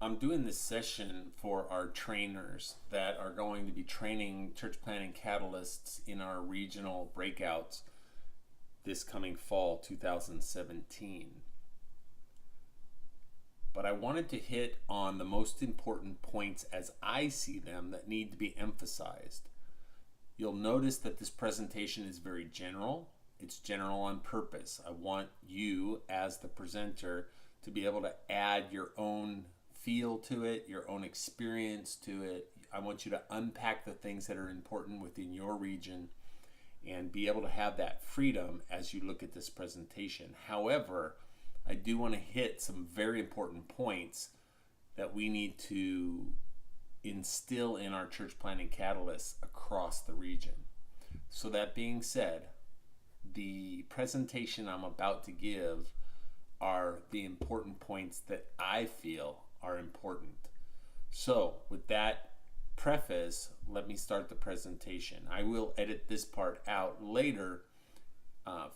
I'm doing this session for our trainers that are going to be training church planting catalysts in our regional breakouts this coming fall 2017. But I wanted to hit on the most important points as I see them that need to be emphasized. You'll notice that this presentation is very general. It's general on purpose. I want you as the presenter to be able to add your own feel to it, your own experience to it. I want you to unpack the things that are important within your region and be able to have that freedom as you look at this presentation. However, I do want to hit some very important points that we need to instill in our church planting catalysts across the region. So that being said, the presentation I'm about to give are the important points that I feel are important. So with that preface, let me start the presentation. I will edit this part out later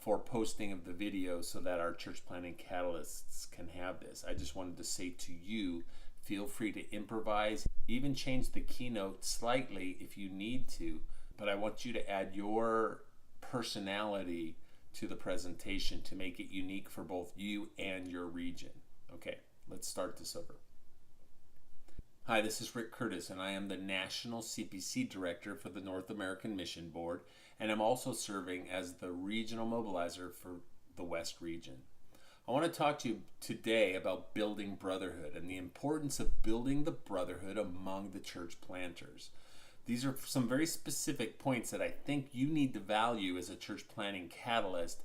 for posting of the video so that our church planting catalysts can have this. I just wanted to say to you, feel free to improvise, even change the keynote slightly if you need to, but I want you to add your personality to the presentation to make it unique for both you and your region. Okay, let's start this over. Hi, this is Rick Curtis, and I am the National CPC Director for the North American Mission Board, and I'm also serving as the Regional Mobilizer for the West Region. I want to talk to you today about building brotherhood and the importance of building the brotherhood among the church planters. These are some very specific points that I think you need to value as a church planting catalyst.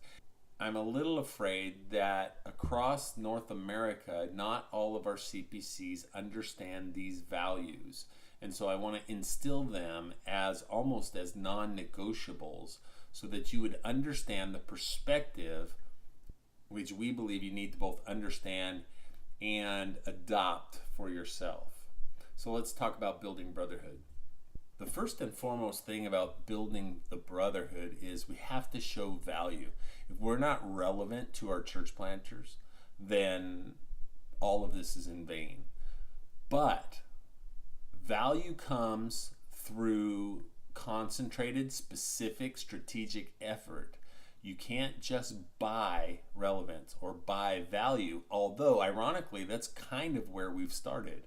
I'm a little afraid that across North America, not all of our CPCs understand these values. And so I want to instill them as almost as non-negotiables so that you would understand the perspective which we believe you need to both understand and adopt for yourself. So let's talk about building brotherhood. The first and foremost thing about building the brotherhood is we have to show value. If we're not relevant to our church planters, then all of this is in vain. But value comes through concentrated, specific, strategic effort. You can't just buy relevance or buy value, although ironically, that's kind of where we've started,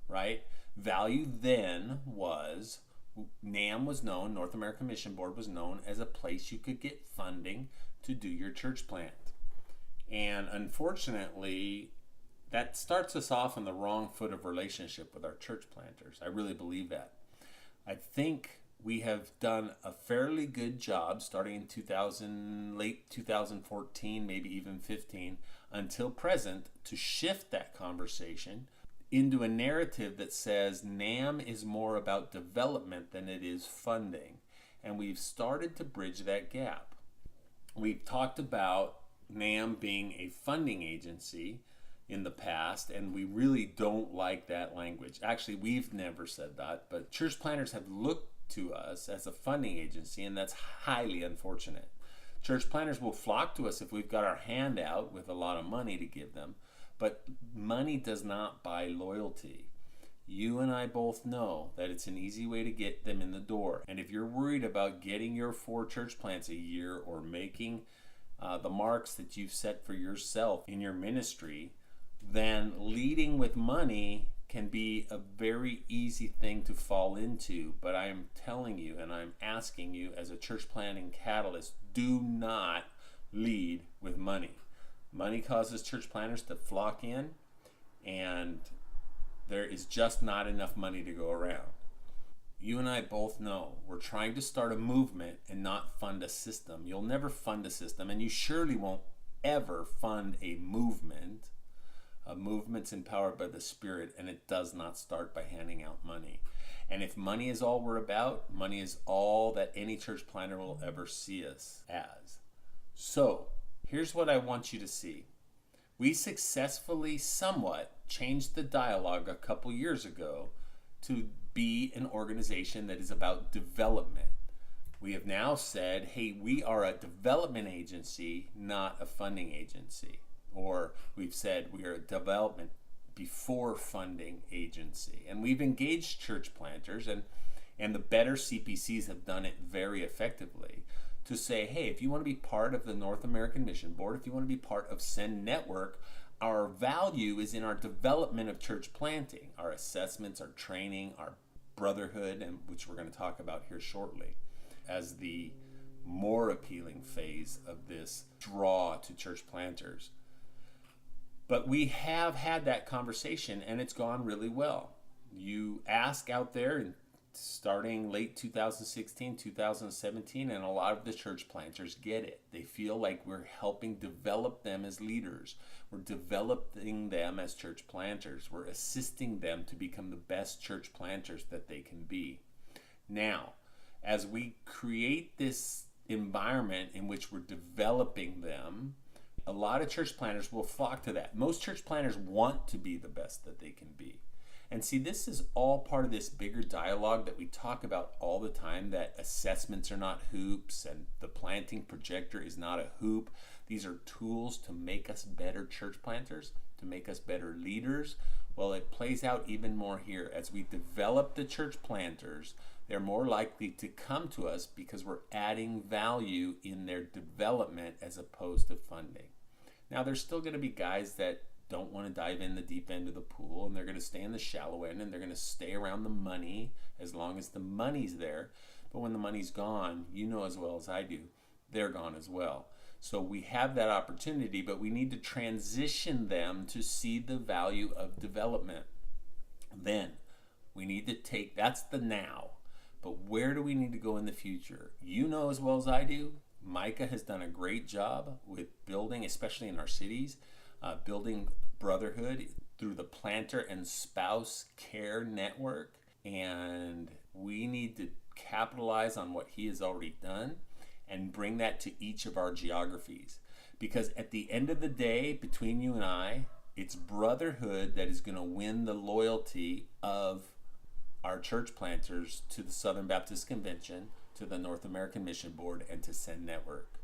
right? Value then was, NAM was known, North American Mission Board was known as a place you could get funding to do your church plant. And unfortunately, that starts us off on the wrong foot of relationship with our church planters. I really believe that. I think we have done a fairly good job starting in late 2014, maybe even 15, until present, to shift that conversation into a narrative that says NAM is more about development than it is funding. And we've started to bridge that gap. We've talked about NAM being a funding agency in the past, and we really don't like that language. Actually, we've never said that, but church planters have looked to us as a funding agency, and that's highly unfortunate. Church planters will flock to us if we've got our hand out with a lot of money to give them, but money does not buy loyalty. You and I both know that it's an easy way to get them in the door. And if you're worried about getting your 4 church plants a year or making the marks that you've set for yourself in your ministry, then leading with money can be a very easy thing to fall into. But I am telling you, and I'm asking you as a church planting catalyst, do not lead with money. Money causes church planters to flock in, and there is just not enough money to go around. You and I both know we're trying to start a movement and not fund a system. You'll never fund a system, and you surely won't ever fund a movement. A movement's empowered by the Spirit, and it does not start by handing out money. And if money is all we're about, money is all that any church planter will ever see us as. So, here's what I want you to see. We successfully somewhat changed the dialogue a couple years ago to be an organization that is about development. We have now said, hey, we are a development agency, not a funding agency. Or we've said we are a development before funding agency. And we've engaged church planters, and the better CPCs have done it very effectively to say, hey, if you want to be part of the North American Mission Board, if you want to be part of Send Network, our value is in our development of church planting, our assessments, our training, our brotherhood, and which we're going to talk about here shortly, as the more appealing phase of this draw to church planters. But we have had that conversation, and it's gone really well. You ask out there, and starting late 2016, 2017, and a lot of the church planters get it. They feel like we're helping develop them as leaders. We're developing them as church planters. We're assisting them to become the best church planters that they can be. Now, as we create this environment in which we're developing them, a lot of church planters will flock to that. Most church planters want to be the best that they can be. And see, this is all part of this bigger dialogue that we talk about all the time, that assessments are not hoops and the planting projector is not a hoop. These are tools to make us better church planters, to make us better leaders. Well, it plays out even more here. As we develop the church planters, they're more likely to come to us because we're adding value in their development as opposed to funding. Now, there's still going to be guys that don't want to dive in the deep end of the pool, and they're going to stay in the shallow end, and they're going to stay around the money as long as the money's there. But when the money's gone, you know as well as I do, they're gone as well. So we have that opportunity, but we need to transition them to see the value of development. Then we need to take, that's the now, but where do we need to go in the future? You know as well as I do, Micah has done a great job with building, especially in our cities, building Brotherhood through the Planter and Spouse Care Network. And we need to capitalize on what he has already done and bring that to each of our geographies. Because at the end of the day, between you and I, it's Brotherhood that is going to win the loyalty of our church planters to the Southern Baptist Convention, to the North American Mission Board, and to Send Network.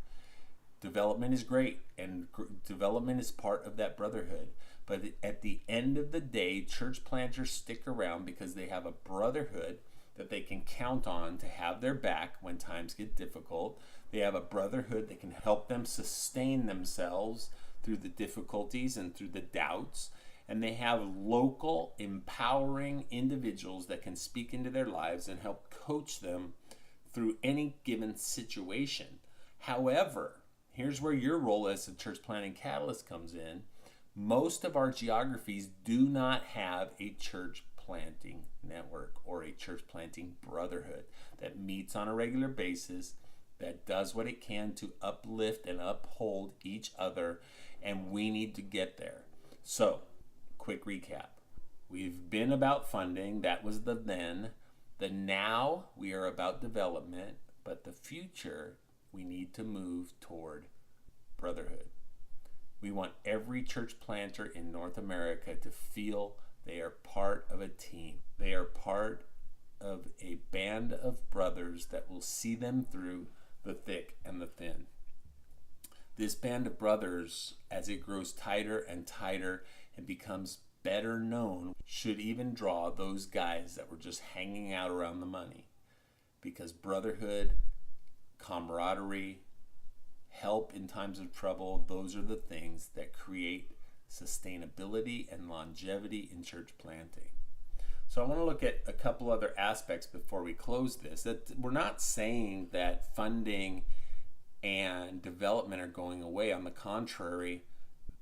Development is great, and development is part of that brotherhood. But at the end of the day, church planters stick around because they have a brotherhood that they can count on to have their back when times get difficult. They have a brotherhood that can help them sustain themselves through the difficulties and through the doubts. And they have local, empowering individuals that can speak into their lives and help coach them through any given situation. However, here's where your role as a church planting catalyst comes in. Most of our geographies do not have a church planting network or a church planting brotherhood that meets on a regular basis, that does what it can to uplift and uphold each other, and we need to get there. So, quick recap. We've been about funding. That was the then. The now, we are about development, but the future, we need to move toward brotherhood. We want every church planter in North America to feel they are part of a team. They are part of a band of brothers that will see them through the thick and the thin. This band of brothers, as it grows tighter and tighter and becomes better known, should even draw those guys that were just hanging out around the money. Because brotherhood, camaraderie, help in times of trouble, those are the things that create sustainability and longevity in church planting. So I want to look at a couple other aspects before we close this. That we're not saying that funding and development are going away. On the contrary,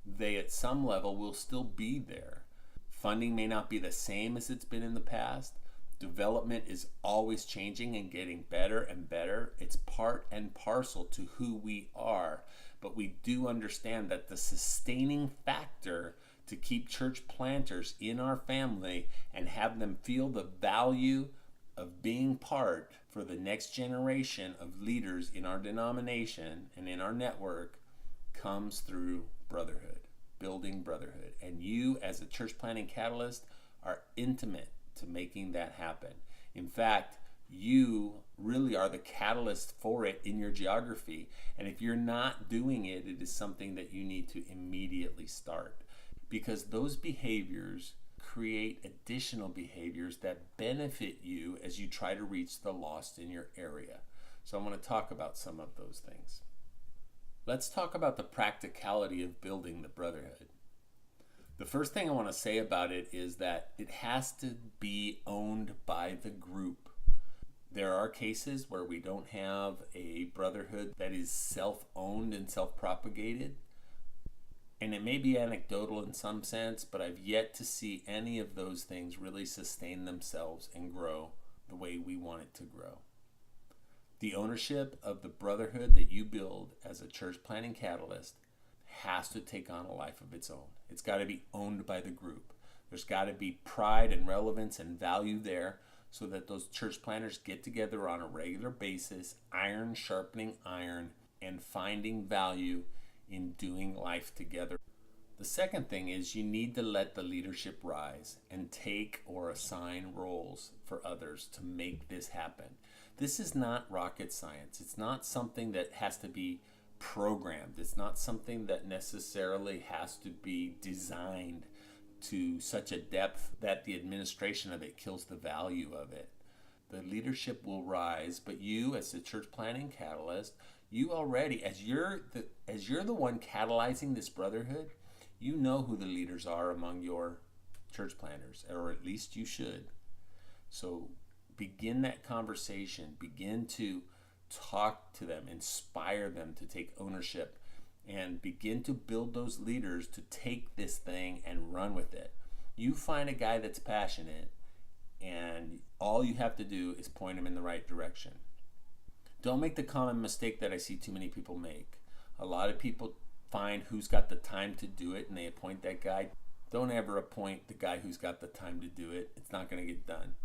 they at some level will still be there. Funding may not be the same as it's been in the past. Development is always changing and getting better and better. It's part and parcel to who we are. But we do understand that the sustaining factor to keep church planters in our family and have them feel the value of being part for the next generation of leaders in our denomination and in our network comes through brotherhood, building brotherhood. And you, as a church planting catalyst, are intimate to making that happen. In fact, you really are the catalyst for it in your geography. And if you're not doing it, it is something that you need to immediately start. because those behaviors create additional behaviors that benefit you as you try to reach the lost in your area. So I want to talk about some of those things. Let's talk about the practicality of building the brotherhood. The first thing I want to say about it is that it has to be owned by the group. There are cases where we don't have a brotherhood that is self-owned and self-propagated. And it may be anecdotal in some sense, but I've yet to see any of those things really sustain themselves and grow the way we want it to grow. The ownership of the brotherhood that you build as a church planting catalyst has to take on a life of its own. It's got to be owned by the group. There's got to be pride and relevance and value there so that those church planters get together on a regular basis, iron sharpening iron, and finding value in doing life together. The second thing is you need to let the leadership rise and take or assign roles for others to make this happen. This is not rocket science. It's not something that has to be programmed. It's not something that necessarily has to be designed to such a depth that the administration of it kills the value of it. The leadership will rise, but you as a church planting catalyst, you already, as you're the one catalyzing this brotherhood, you know who the leaders are among your church planters, or at least you should. So begin that conversation, begin to talk to them, inspire them to take ownership, and begin to build those leaders to take this thing and run with it. You find a guy that's passionate, and all you have to do is point him in the right direction. Don't make the common mistake that I see too many people make. A lot of people find who's got the time to do it and they appoint that guy. Don't ever appoint the guy who's got the time to do it. It's not going to get done.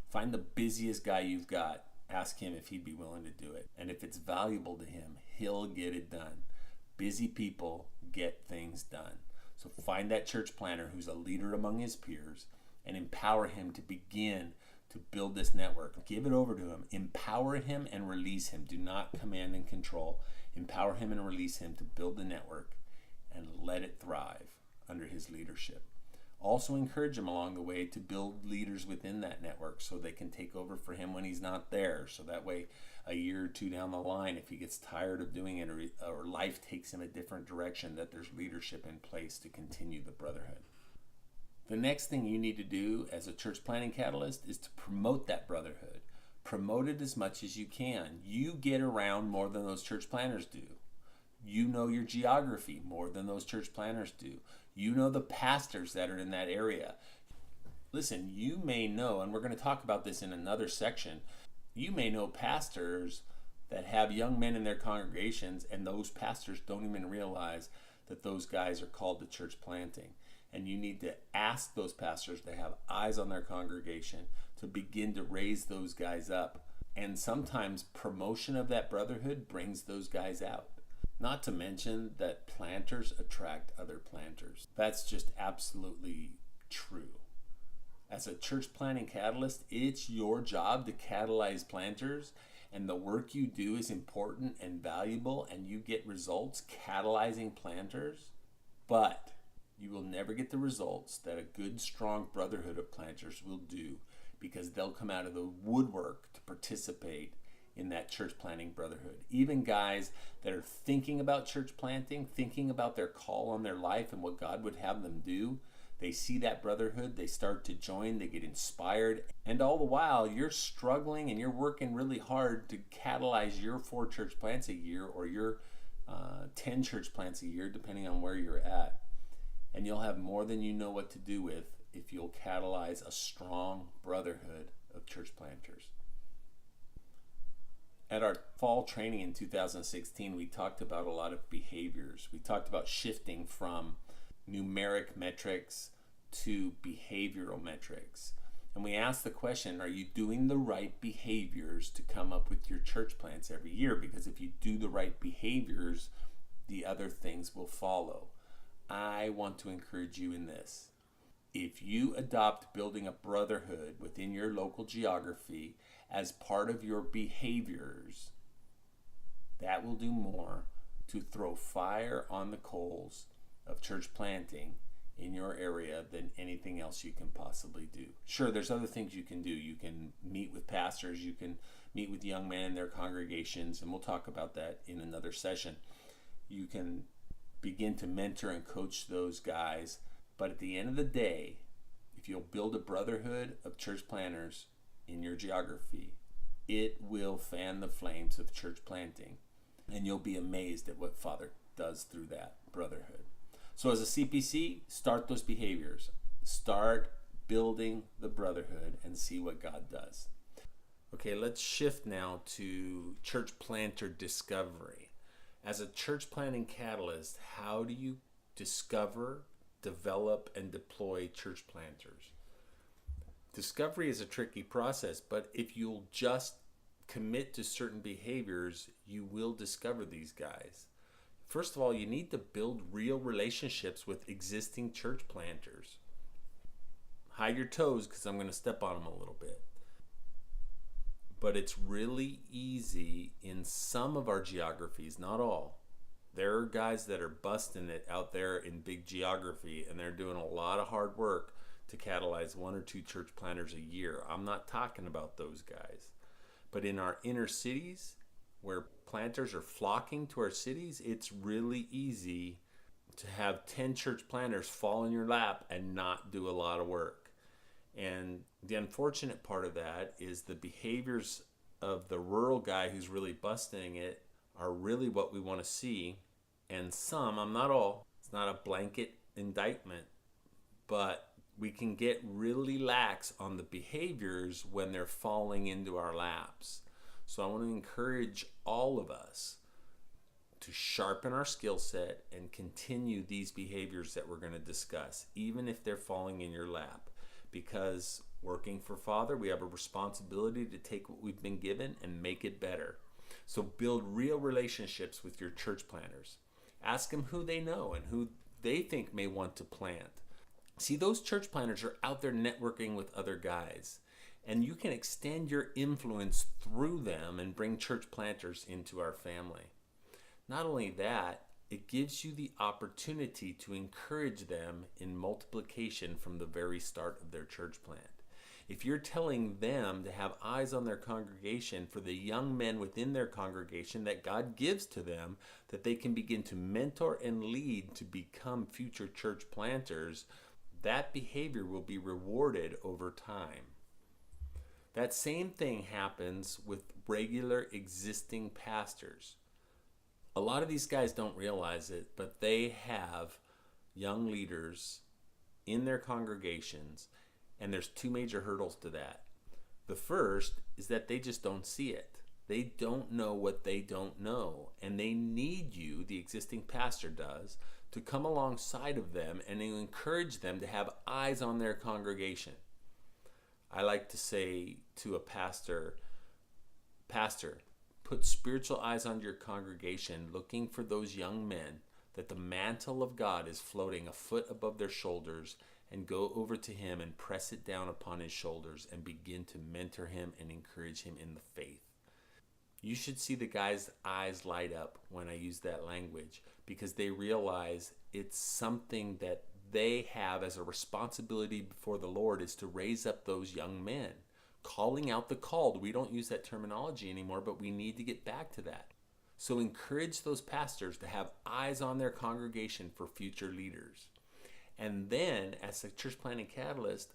Find the busiest guy you've got. Ask him if he'd be willing to do it. And if it's valuable to him, he'll get it done. Busy people get things done. So find that church planter who's a leader among his peers and empower him to begin to build this network. Give it over to him. Empower him and release him. Do not command and control. Empower him and release him to build the network and let it thrive under his leadership. Also encourage him along the way to build leaders within that network so they can take over for him when he's not there. So that way, a year or two down the line, if he gets tired of doing it or life takes him a different direction, that there's leadership in place to continue the brotherhood. The next thing you need to do as a church planting catalyst is to promote that brotherhood. Promote it as much as you can. You get around more than those church planters do. You know your geography more than those church planters do. You know the pastors that are in that area. Listen, you may know, and we're going to talk about this in another section, you may know pastors that have young men in their congregations, and those pastors don't even realize that those guys are called to church planting. And you need to ask those pastors to have eyes on their congregation to begin to raise those guys up. And sometimes promotion of that brotherhood brings those guys out. Not to mention that planters attract other planters. That's just absolutely true. As a church planting catalyst, it's your job to catalyze planters, and the work you do is important and valuable, and you get results catalyzing planters, but you will never get the results that a good, strong brotherhood of planters will do, because they'll come out of the woodwork to participate in that church planting brotherhood. Even guys that are thinking about church planting, thinking about their call on their life and what God would have them do, they see that brotherhood, they start to join, they get inspired, and all the while you're struggling and you're working really hard to catalyze your 4 church plants a year or your 10 church plants a year, depending on where you're at. And you'll have more than you know what to do with if you'll catalyze a strong brotherhood of church planters. At our fall training in 2016, we talked about a lot of behaviors. We talked about shifting from numeric metrics to behavioral metrics. And we asked the question, are you doing the right behaviors to come up with your church plants every year? Because if you do the right behaviors, the other things will follow. I want to encourage you in this. If you adopt building a brotherhood within your local geography as part of your behaviors, that will do more to throw fire on the coals of church planting in your area than anything else you can possibly do. Sure, there's other things you can do. You can meet with pastors, you can meet with young men in their congregations, and we'll talk about that in another session. You can begin to mentor and coach those guys. But at the end of the day, if you'll build a brotherhood of church planters in your geography, it will fan the flames of church planting. And you'll be amazed at what Father does through that brotherhood. So as a CPC, start those behaviors. Start building the brotherhood and see what God does. Okay, let's shift now to church planter discovery. As a church planting catalyst, how do you discover, develop, and deploy church planters? Discovery is a tricky process, but if you'll just commit to certain behaviors, you will discover these guys. First of all, you need to build real relationships with existing church planters. Hide your toes because I'm going to step on them a little bit. But it's really easy in some of our geographies, not all. There are guys that are busting it out there in big geography, and they're doing a lot of hard work to catalyze 1 or 2 church planters a year. I'm not talking about those guys. But in our inner cities, where planters are flocking to our cities, it's really easy to have 10 church planters fall in your lap and not do a lot of work. And the unfortunate part of that is the behaviors of the rural guy who's really busting it are really what we want to see. And some, I'm not all, it's not a blanket indictment, but we can get really lax on the behaviors when they're falling into our laps. So I want to encourage all of us to sharpen our skill set and continue these behaviors that we're going to discuss, even if they're falling in your lap. Because working for Father, we have a responsibility to take what we've been given and make it better. So build real relationships with your church planters. Ask them who they know and who they think may want to plant. See, those church planters are out there networking with other guys. And you can extend your influence through them and bring church planters into our family. Not only that, it gives you the opportunity to encourage them in multiplication from the very start of their church plant. If you're telling them to have eyes on their congregation for the young men within their congregation that God gives to them, that they can begin to mentor and lead to become future church planters, that behavior will be rewarded over time. That same thing happens with regular existing pastors. A lot of these guys don't realize it, but they have young leaders in their congregations, and there's 2 major hurdles to that. The first is that they just don't see it. They don't know what they don't know, and they need you, the existing pastor does, to come alongside of them and to encourage them to have eyes on their congregation. I like to say to a pastor, put spiritual eyes on your congregation, looking for those young men that the mantle of God is floating a foot above their shoulders, and go over to him and press it down upon his shoulders and begin to mentor him and encourage him in the faith. You should see the guys' eyes light up when I use that language, because they realize it's something that they have as a responsibility before the Lord, is to raise up those young men. Calling out the called. We don't use that terminology anymore, but we need to get back to that. So encourage those pastors to have eyes on their congregation for future leaders. And then, as a church planting catalyst,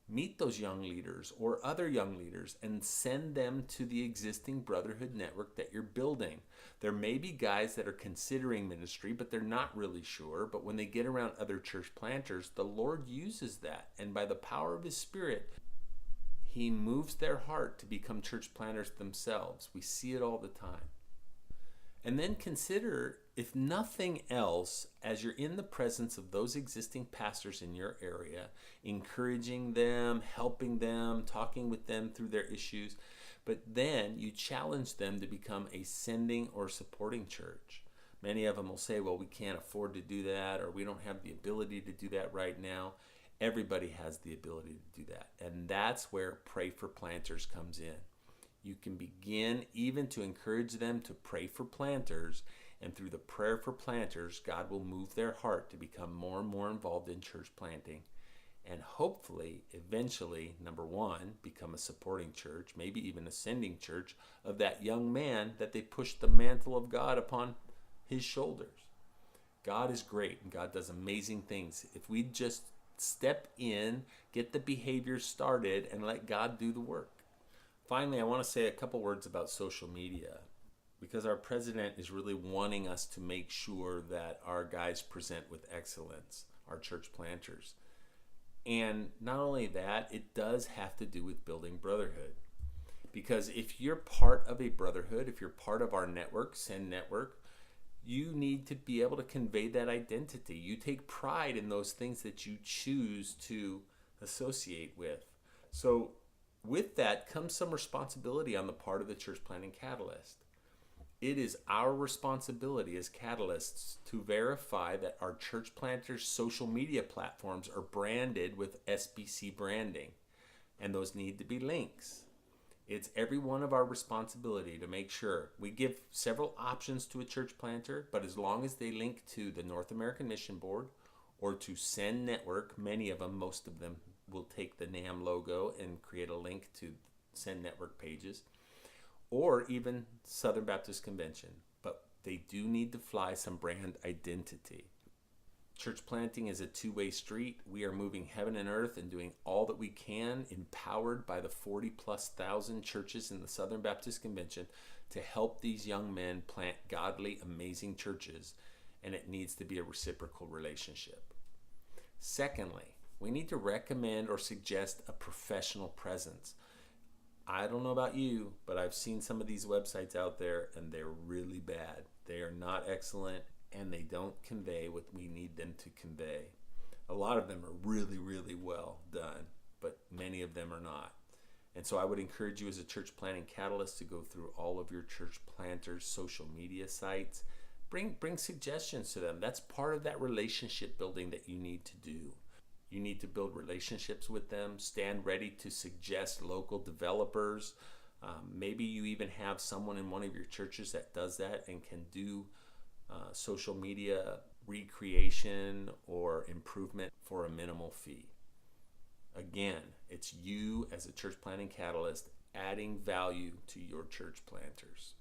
meet those young leaders or other young leaders and send them to the existing brotherhood network that you're building. There may be guys that are considering ministry, but they're not really sure. But when they get around other church planters, the Lord uses that. And by the power of His Spirit, He moves their heart to become church planters themselves. We see it all the time. And then consider, if nothing else, as you're in the presence of those existing pastors in your area, encouraging them, helping them, talking with them through their issues, but then you challenge them to become a sending or supporting church. Many of them will say, well, we can't afford to do that, or we don't have the ability to do that right now. Everybody has the ability to do that. And that's where Pray for Planters comes in. You can begin even to encourage them to pray for planters And through the prayer for planters, God will move their heart to become more and more involved in church planting. And hopefully, eventually, number one, become a supporting church, maybe even a sending church of that young man that they pushed the mantle of God upon his shoulders. God is great and God does amazing things. If we just step in, get the behavior started, and let God do the work. Finally, I want to say a couple words about social media, because our president is really wanting us to make sure that our guys present with excellence, our church planters. And not only that, it does have to do with building brotherhood. Because if you're part of a brotherhood, if you're part of our network, Send Network, you need to be able to convey that identity. You take pride in those things that you choose to associate with. So with that comes some responsibility on the part of the church planting catalyst. It is our responsibility as catalysts to verify that our church planters' social media platforms are branded with SBC branding, and those need to be links. It's every one of our responsibility to make sure we give several options to a church planter, but as long as they link to the North American Mission Board or to Send Network, many of them, most of them will take the NAM logo and create a link to Send Network pages, or even Southern Baptist Convention, but they do need to fly some brand identity. Church planting is a two-way street. We are moving heaven and earth and doing all that we can, empowered by the 40,000+ churches in the Southern Baptist Convention, to help these young men plant godly, amazing churches, and it needs to be a reciprocal relationship. Secondly, we need to recommend or suggest a professional presence. I don't know about you, but I've seen some of these websites out there and they're really bad. They are not excellent and they don't convey what we need them to convey. A lot of them are really, really well done, but many of them are not. And so I would encourage you as a church planting catalyst to go through all of your church planters' social media sites. Bring suggestions to them. That's part of that relationship building that you need to do. You need to build relationships with them, stand ready to suggest local developers. Maybe you even have someone in one of your churches that does that and can do social media recreation or improvement for a minimal fee. Again, it's you as a church planting catalyst adding value to your church planters.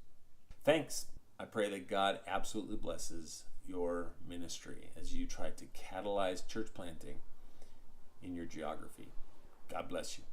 Thanks. I pray that God absolutely blesses your ministry as you try to catalyze church planting in your geography. God bless you.